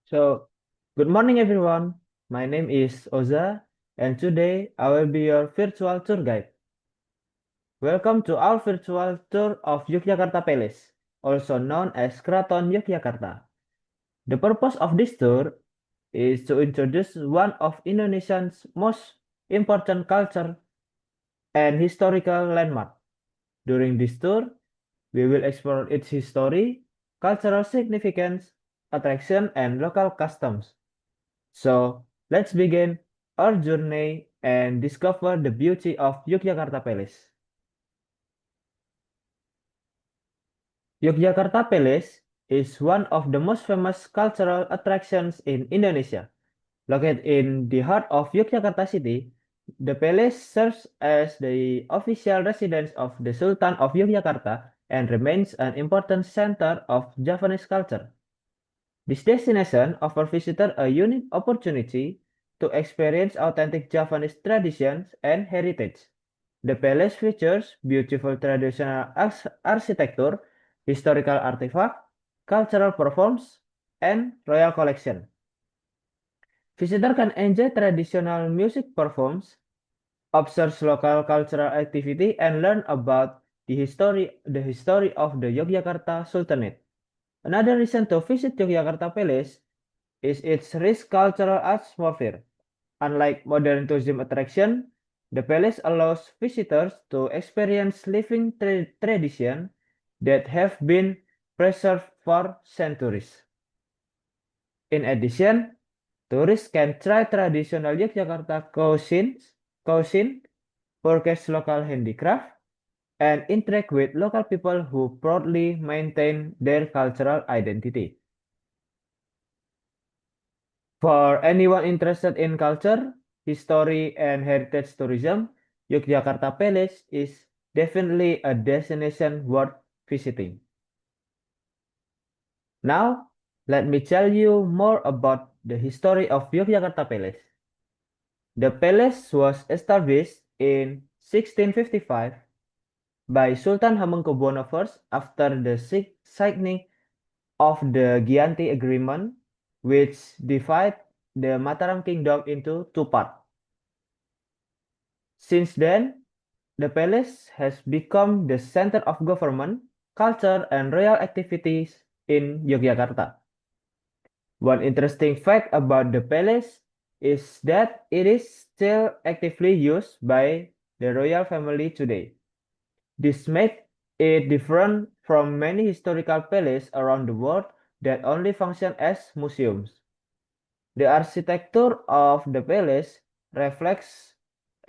So, good morning everyone. My name is Oza, and today I will be your virtual tour guide. Welcome to our virtual tour of Yogyakarta Palace, also known as Kraton Yogyakarta. The purpose of this tour is to introduce one of Indonesia's most important culture and historical landmark. During this tour, we will explore its history, cultural significance, attraction, and local customs. So let's begin our journey and discover the beauty of Yogyakarta Palace. Yogyakarta Palace is one of the most famous cultural attractions in Indonesia. Located in the heart of Yogyakarta city, the palace serves as the official residence of the Sultan of Yogyakarta and remains an important center of Javanese culture. This destination offers visitors a unique opportunity to experience authentic Javanese traditions and heritage. The palace features beautiful traditional architecture, historical artifacts, cultural performs, and royal collection. Visitors can enjoy traditional music performs, observe local cultural activity, and learn about the history of the Yogyakarta Sultanate. Another reason to visit Yogyakarta Palace is its rich cultural atmosphere. Unlike modern tourism attraction, the palace allows visitors to experience living tradition that have been preserved for centuries. In addition, tourists can try traditional Yogyakarta cuisine, purchase local handicraft, and interact with local people who proudly maintain their cultural identity. For anyone interested in culture, history, and heritage tourism, Yogyakarta Palace is definitely a destination worth visiting. Now, let me tell you more about the history of Yogyakarta Palace. The palace was established in 1655 by Sultan Hamengkubuwono I after the signing of the Gianti Agreement, which divided the Mataram Kingdom into two parts. Since then, the palace has become the center of government, culture, and royal activities in Yogyakarta. One interesting fact about the palace is that it is still actively used by the royal family today. This makes it different from many historical palaces around the world that only function as museums. The architecture of the palace reflects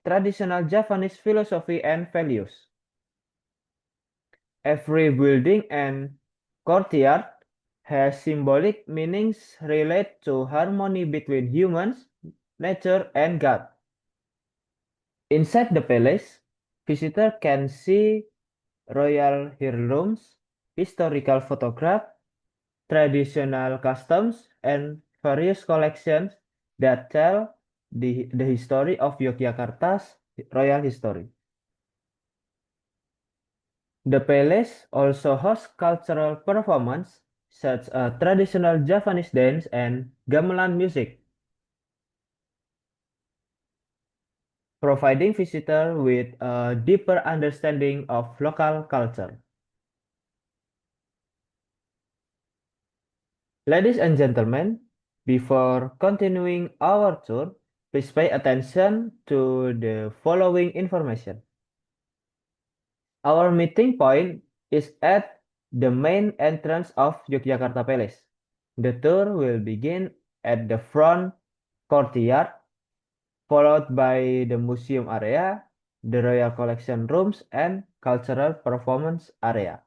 traditional Javanese philosophy and values. Every building and courtyard has symbolic meanings related to harmony between humans, nature, and God. Inside the palace, visitors can see royal heirlooms, historical photographs, traditional customs, and various collections that tell the history of Yogyakarta's royal history. The palace also hosts cultural performances such as traditional Javanese dance and gamelan music, providing visitors with a deeper understanding of local culture. Ladies and gentlemen, before continuing our tour, please pay attention to the following information. Our meeting point is at the main entrance of Yogyakarta Palace. The tour will begin at the front courtyard, followed by the museum area, the royal collection rooms, and cultural performance area.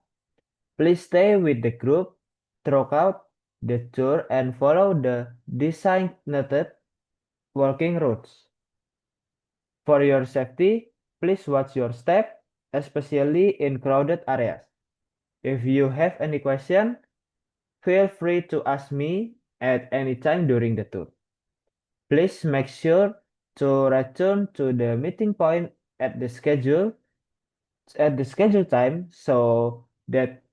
Please stay with the group throughout the tour and follow the designated walking routes. For your safety, please watch your step, especially in crowded areas. If you have any question, feel free to ask me at any time during the tour. Please make sure to return to the meeting point at the scheduled time so that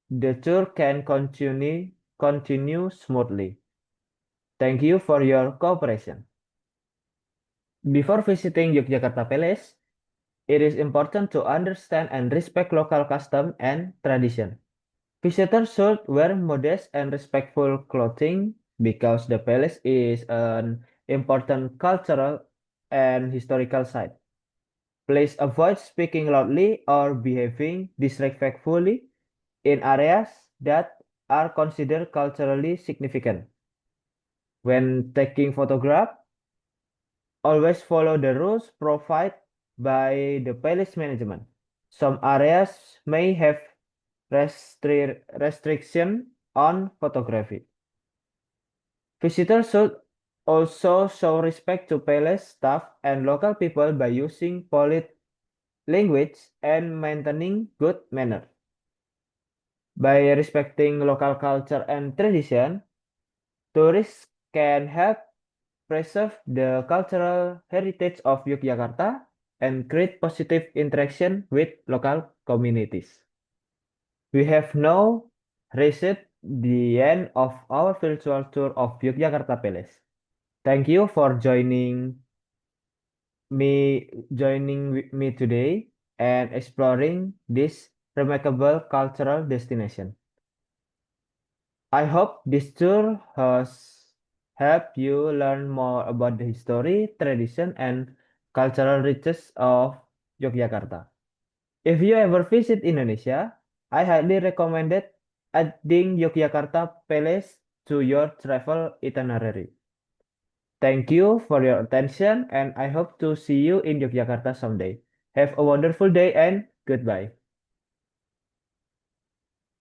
the tour can continue smoothly. Thank you for your cooperation. Before visiting Yogyakarta Palace, it is important to understand and respect local custom and tradition. Visitors should wear modest and respectful clothing because the palace is an important cultural and historical site. Please avoid speaking loudly or behaving disrespectfully in areas that are considered culturally significant. When taking photograph, always follow the rules provided by the palace management. Some areas may have restriction on photography. Visitors should also show respect to palace staff and local people by using polite language and maintaining good manners. By respecting local culture and tradition, tourists can help preserve the cultural heritage of Yogyakarta and create positive interaction with local communities. We have now reached the end of our virtual tour of Yogyakarta Palace. Thank you for joining with me today and exploring this remarkable cultural destination. I hope this tour has helped you learn more about the history, tradition, and cultural riches of Yogyakarta. If you ever visit Indonesia, I highly recommend adding Yogyakarta Palace to your travel itinerary. Thank you for your attention, and I hope to see you in Yogyakarta someday. Have a wonderful day and goodbye.